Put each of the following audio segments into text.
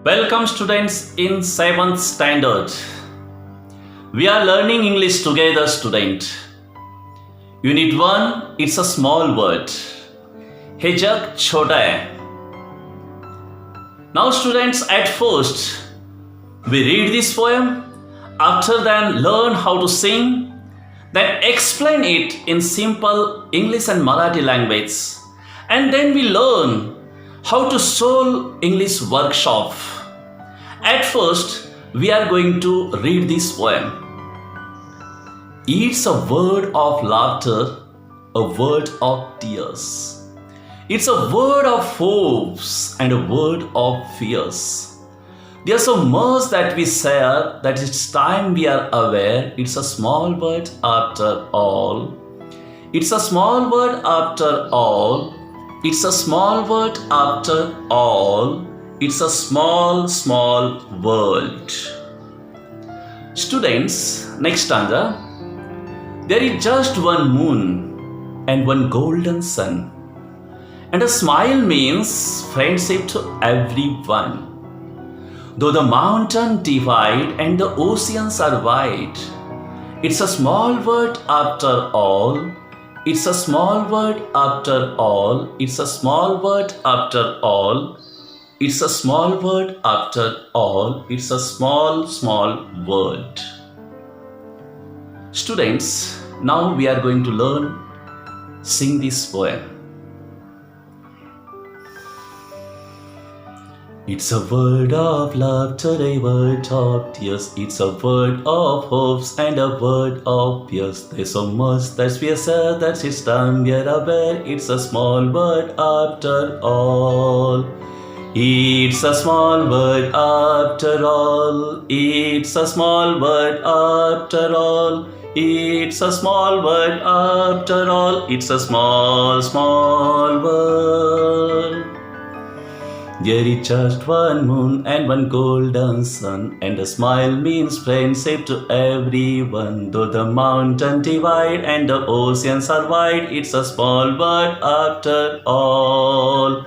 Welcome students in 7th standard. We are learning English together student. Unit 1, it's a small word. हे जग छोटा है. Now students, at first we read this poem, after then learn how to sing, then explain it in simple English and Marathi language, and then we learn how to solve English workshop. At first, we are going to read this poem. It's a word of laughter, a word of tears. It's a word of hopes and a word of fears. There's so much that we share that it's time we are aware. It's a small word after all. It's a small word after all. It's a small word after all. It's a small, small world. Students, next stanza. There is just one moon and one golden sun. And a smile means friendship to everyone. Though the mountains divide and the oceans are wide, it's a small word after all. It's a small word after all. It's a small word after all. It's a small word after all. It's a small, small word. Students, now we are going to learn, sing this poem. It's a word of laughter, a word of tears. It's a word of hopes and a word of fears. There's so much that we said that it's time we are aware. It's a small word after all. It's a small word after all. It's a small word after all. It's a small word after all. It's a small, small word. There is just one moon and one golden sun, and a smile means friendship to everyone. Though the mountain divide and the oceans are wide, it's a small word after all.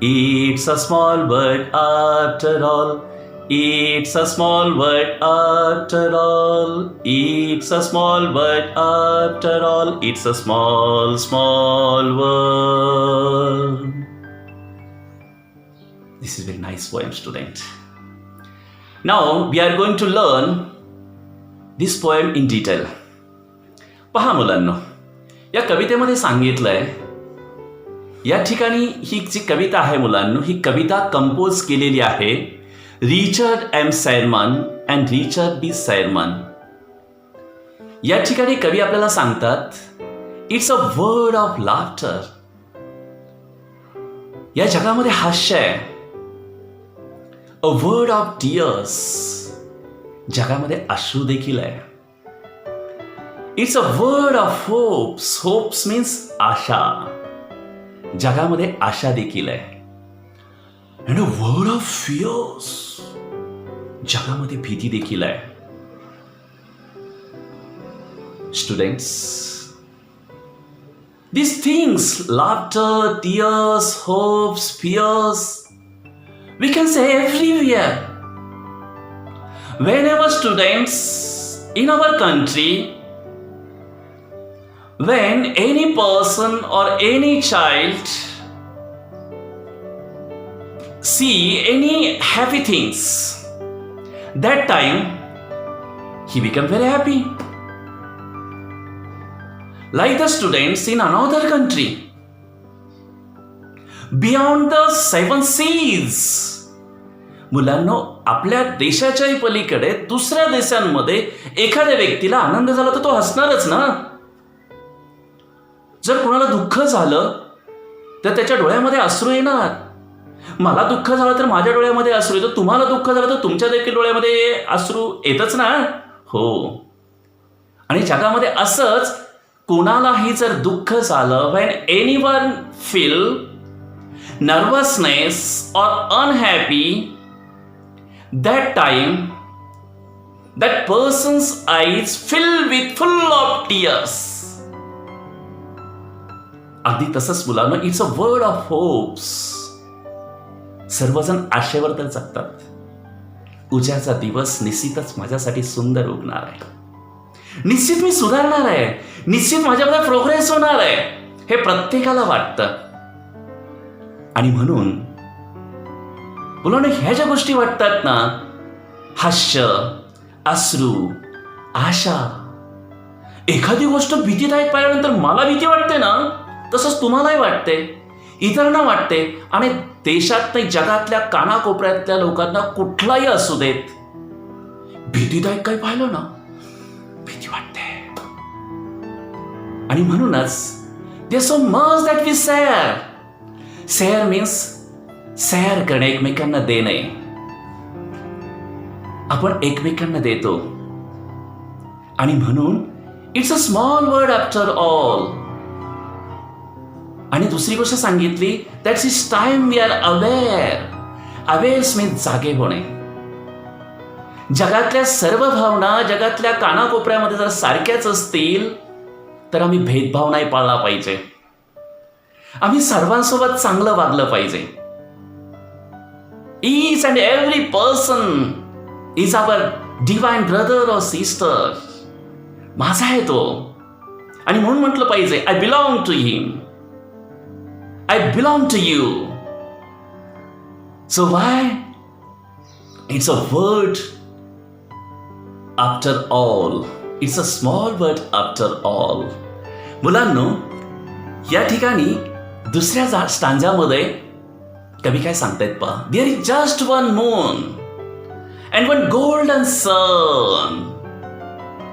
It's a small word after all. It's a small word after all. It's a small word after all. It's a small, small word. This is a very nice poem, student. Now we are going to learn this poem in detail. पहा मुलांनो, या कवितेमध्ये सांगितलंय, या ठिकाणी ही जी कविता आहे मुलांनो, ही कविता compose केलेली आहे Richard M Sherman and Richard B Sherman. या ठिकाणी कवी आपल्याला सांगतात, it's a world of laughter. या जगामध्ये हास्य आहे. अ वर्ड ऑफ टीयर्स, जगामध्ये अश्रू देखील आहे. It's a world of hopes. Hopes means आशा, जगामध्ये आशा देखील आहे. And a world of fears, जगामध्ये भीती देखील आहे. Students, these things, laughter, tears, hopes, fears, we can say everywhere. Whenever students in our country, when any person or any child see any happy things, that time he become very happy. Like the students in another country, beyond the 7 seas. मुलांनो, आपल्या देशाच्याही पलीकडे दुसऱ्या देशांमध्ये एखाद्या व्यक्तीला आनंद झाला तर तो हसणारच ना. जर कोणाला दुःख झालं तर त्याच्या डोळ्यामध्ये अश्रू येणार. मला दुःख झालं तर माझ्या डोळ्यामध्ये अश्रू येतो. तुम्हाला दुःख झालं तर तुमच्या देखील डोळ्यामध्ये अश्रू येतच ना. हो. आणि जगामध्ये असंच कोणालाही जर दुःख झालं, when anyone feel nervousness or unhappy, that time that person's eyes fill with full of tears. अगदी तसंच मुलांना, it's a world of hopes. सर्वजण आशेवर तर जगतात. उद्याचा दिवस निश्चितच माझ्यासाठी सुंदर उगणार आहे. निश्चित मी सुधारणार आहे. निश्चित माझ्यामध्ये प्रोग्रेस होणार आहे. हे प्रत्येकाला वाटतं. आणि म्हणून मुलांना ह्या ज्या गोष्टी वाटतात ना, हास्य, अश्रू, आशा, एखादी गोष्ट भीतीदायक पाहिल्यानंतर मला भीती वाटते ना, तसंच तुम्हालाही वाटते, इतरांना वाटते. आणि देशात नाही, जगातल्या कानाकोपऱ्यातल्या लोकांना कुठलाही असू देत, भीतीदायक काही पाहिलं ना भीती वाटते. आणि म्हणूनच there's so much that we share. Share means share करणे, एकमेकांना देणे. आपण एकमेकांना देतो. आणि म्हणून it's a small world after all. आणि दुसरी गोष्ट सांगितली, that's is time we are aware. Awares means जागे होणे. जगातल्या सर्व भावना जगातल्या कानाकोपऱ्यामध्ये जर सारख्याच असतील तर आम्ही भेदभाव नाही पाळला पाहिजे. आम्ही सर्वांसोबत चांगलं वागलं पाहिजे. Each and every person is our divine brother और सिस्टर. माझा आहे तो. आणि म्हणून म्हटलं पाहिजे, I belong to him, I belong to you. So why it's a world after all. It's a small world after all. मुलांनो, या ठिकाणी दुसऱ्या स्टांजामध्ये कवी काय सांगतायत पहा. There is just one moon and one golden sun.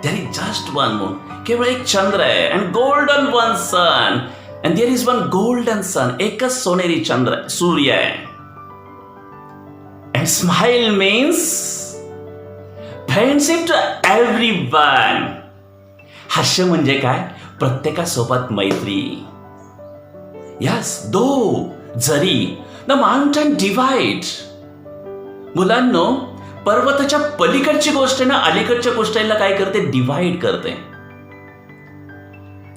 There is just one moon. केवळ एक चंद्र आहे. And golden one sun. And there is one golden sun. एकच सोनेरी चंद्र, सूर्य आहे. And smile means friendship to everyone. हास्य म्हणजे काय? प्रत्येकासोबत मैत्री. यस, दो जरी द माउंटन डिवाइड. मुलांनो, पर्वताच्या पलीकडची गोष्ट ना अलीकडच्या गोष्टीला काय करते? डिवाइड करते.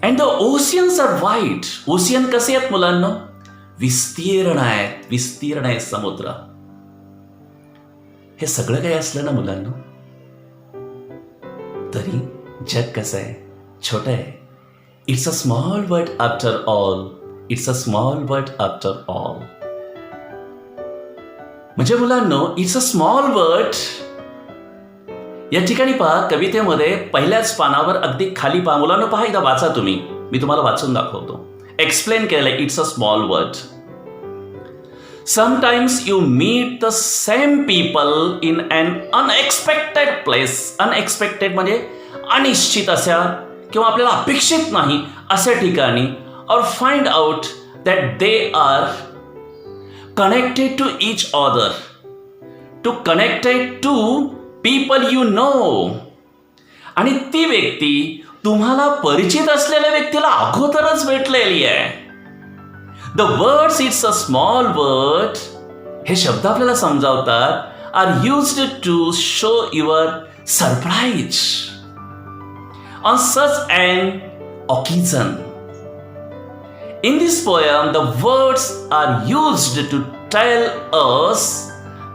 And the oceans are wide. Ocean कसे आहेत मुलांनो? विस्तीर्ण आहेत. विस्तीर्ण आहे समुद्र. हे सगळं काही असलं ना मुलांनो, तरी जग कसं आहे? छोटं आहे. It's a small world after all. It's a small world after all. म्हणजे मुलांनो, इट्स अ स्मॉल वर्ड. या ठिकाणी पहा, कवितेमध्ये पहिल्याच पानावर अगदी खाली पहा. मुलांनो पहा, एकदा वाचा तुम्ही. मी तुम्हाला वाचून दाखवतो. एक्सप्लेन केलंय it's a small word. Sometimes you meet the same people in an unexpected place. Unexpected म्हणजे अनिश्चित अशा किंवा आपल्याला अपेक्षित नाही अशा ठिकाणी. Or find out that they are connected to each other. To connected to people you know. आणि ती व्यक्ती तुम्हाला परिचित असलेल्या व्यक्तीला अगोदरच भेटलेली आहे. The words "it's a small word" हे शब्द आपल्याला समजावतात are used to show your surprise on such an occasion. In this poem, the words are used to tell us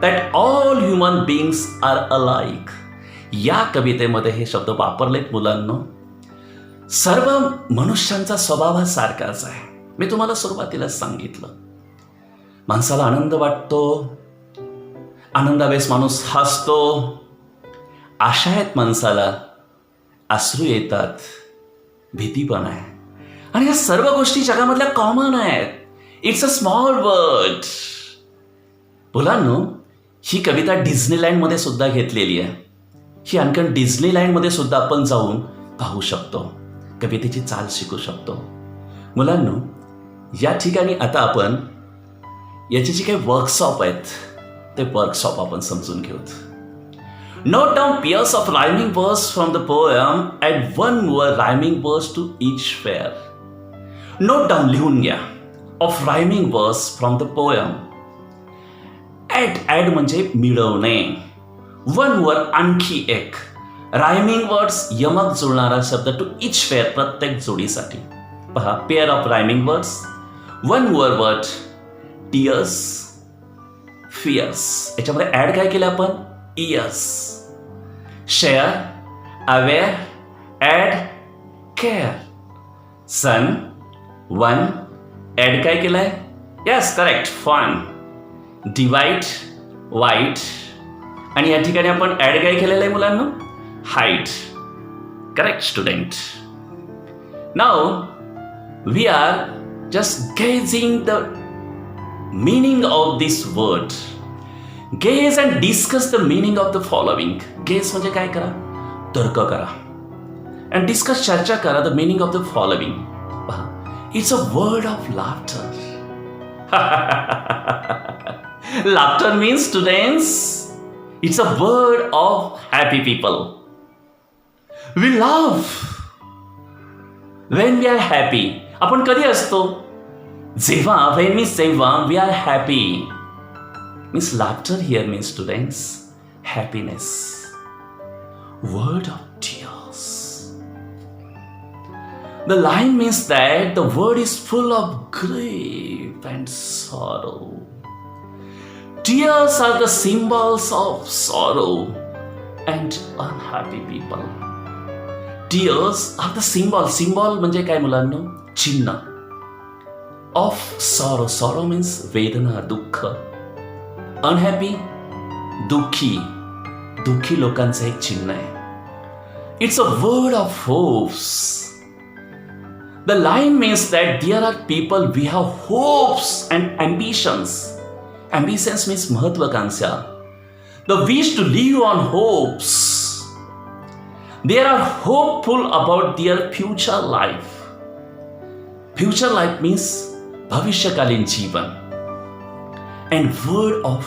that all human beings are alike. या कवितेमध्ये हे शब्द वापरलेत मुलांनो. सर्व मनुष्यांचा स्वभाव हा सारखाच आहे. मी तुम्हाला सुरुवातीलाच सांगितलं, माणसाला आनंद वाटतो, आनंदावेळेस माणूस हसतो, आशा आहेत माणसाला, अश्रू येतात, भीती पण आहे. आणि या सर्व गोष्टी जगामधल्या कॉमन आहेत. It's a small word. मुलांनो, ही कविता डिझनीलँडमध्ये सुद्धा घेतलेली आहे. ही आणखीन डिझनीलँडमध्ये सुद्धा आपण जाऊन पाहू शकतो, कवितेची चाल शिकू शकतो. मुलांनो, या ठिकाणी आता आपण याचे जे काही वर्कशॉप आहेत ते वर्कशॉप आपण समजून घेऊत. Note down pairs of rhyming words from the poem. Add one more rhyming words to each pair. Note down, लिहून घ्या, of rhyming words from the poem. Add म्हणजे मिळवणे. वन वर आणखी एक. रायमिंग वर्ड्स यमक जुळणारा शब्द टू ईच पेअर, प्रत्येक जोडीसाठी. पहा, pair of rhyming words. One more word tears, fears. याच्यामध्ये ऍड काय केलं आपण? ears. Share, aware, add, care. Sun, one, add काय केलंय? Yes, correct, fun. Divide, white. आणि या ठिकाणी आपण ऍड काय केलेलं आहे मुलांना? Height. Correct, student. Now we are just gauging the meaning of this word. Gaze and discuss the meaning of the following. Gaze म्हणजे काय करा? तर्क करा. And discuss, चर्चा करा the meaning of the following. It's a word of laughter. Laughter means, students, it's a word of happy people. We laugh when we are happy. आपण कधी असतो? जेव्हा, when means जेव्हा we are happy. Means laughter here means, students, happiness. Word of tears. The line means that the word is full of grief and sorrow. Tears are the symbols of sorrow and unhappy people. Tears are the symbol. Symbol म्हणजे काय मुलांनो? चिन्ह. Of sorrow. Sorrow means वेदना, दुःख. Unhappy, दुःखी. दुःखी लोकांचं एक चिन्ह आहे. It's a word of hopes. The line means that there are people, we have hopes and ambitions. Ambitions means महत्वाकांक्षा. The wish to live on hopes. They are hopeful about their future life. Future life means भविष्यकालीन जीवन. And word of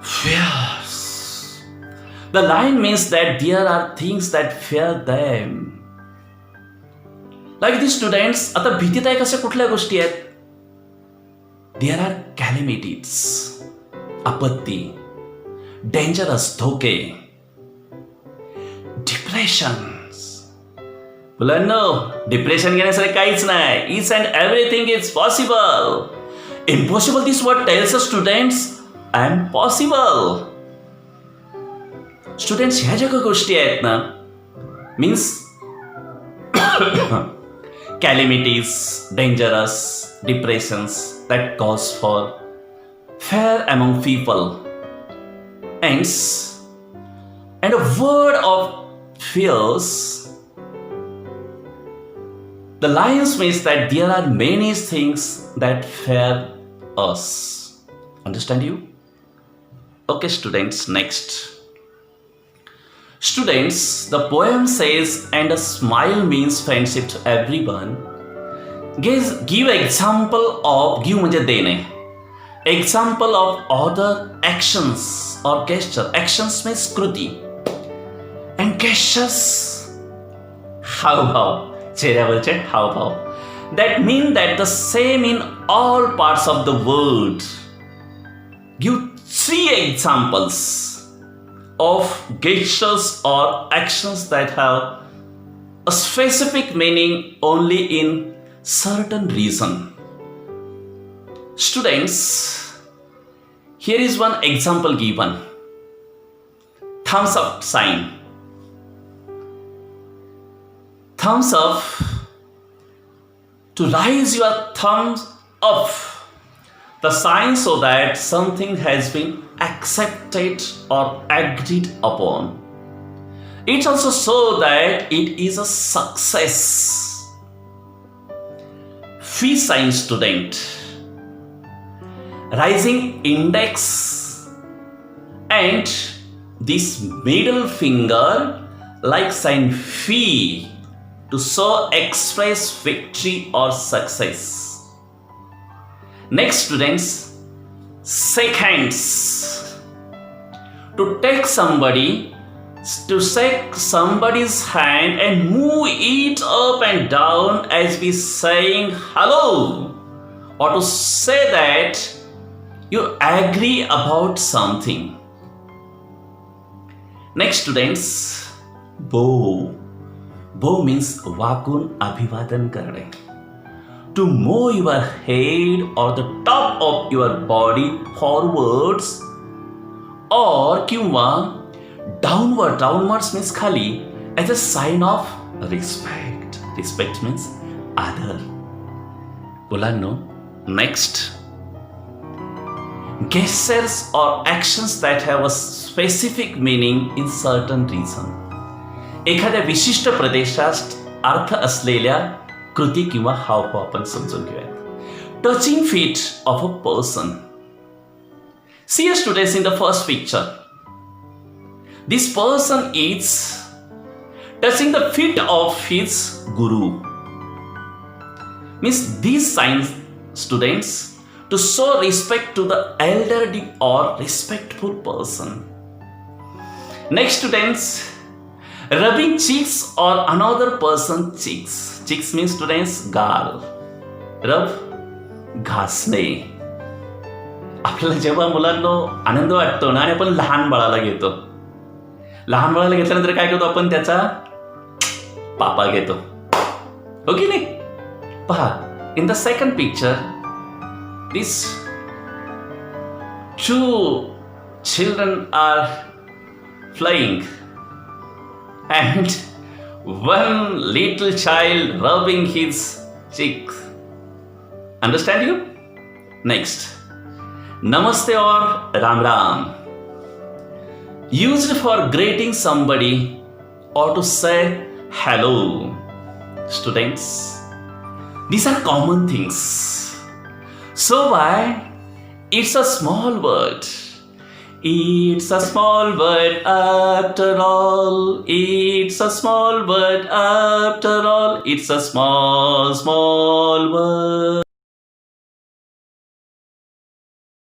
fears. The line means that there are things that fear them. Like these students, आता भीतीदायक अशा कुठल्या गोष्टी आहेत? There are calamities, आपत्ती, dangerous, धोके, depressions. मुलांनो, डिप्रेशन घेण्यासाठी काहीच नाही. Each and everything is possible. Impossible, this word tells us, students, I am possible. Students, ह्या ज्या गोष्टी आहेत ना, means calamities, dangerous, depressions that cause for fear among people. And a word of fears. The lines means that there are many things that fear us. Understand you? Okay, students, next. Students, the poem says, and a smile means friendship to everyone. Give example of, give म्हणजे देणे. Example of other actions or gesture. Actions means कृती. And gestures, हावभाव, चेहऱ्यावरचे हावभाव. That mean that the same in all parts of the world. Give 3 examples of gestures or actions that have a specific meaning only in certain region. Students, here is one example given. Thumbs up sign. Thumbs up, to raise your thumbs up, the sign so that something has been accepted or agreed upon. It also shows that it is a success. Fee sign, student. Rising index and this middle finger like sign fee to show express victory or success. Next, students, shake hands. To take somebody's hand and move it up and down as we saying hello, or to say that you agree about something. Next, students, bow. Bow means वाकून अभिवादन करणे. To move your head or the top of your body forwards or किंवा downward, downwards means खाली, as a sign of respect. Respect means आदर. मुलांनो, next, gestures or actions that have a specific meaning in certain region. एखाद्या विशिष्ट प्रदेशात अर्थ असलेल्या कृती किंवा हावभाव आपण समजून घेऊयात. Touching feet of a person. See a students in the first picture. This person is touching the feet of his guru. Means these signs, students, to show respect to the elderly or respectful person. Next, students, rubbing cheeks or another person's cheeks. Cheeks means, students, गाल. Rub, घासणे. आपल्याला जेव्हा मुलांना आनंद वाटतो ना, आणि आपण लहान बाळाला घेतो, लहान बाळाला घेतल्यानंतर काय करतो आपण, त्याचा पापा घेतो, हो की नाही? पहा, in the second picture, these two children are playing and one little child rubbing his cheek. Understand you? Next, namaste or ram ram, used for greeting somebody or to say hello. Students, these are common things. So why? It's a small word. It's a small word after all. It's a small word after all. It's a small, small word.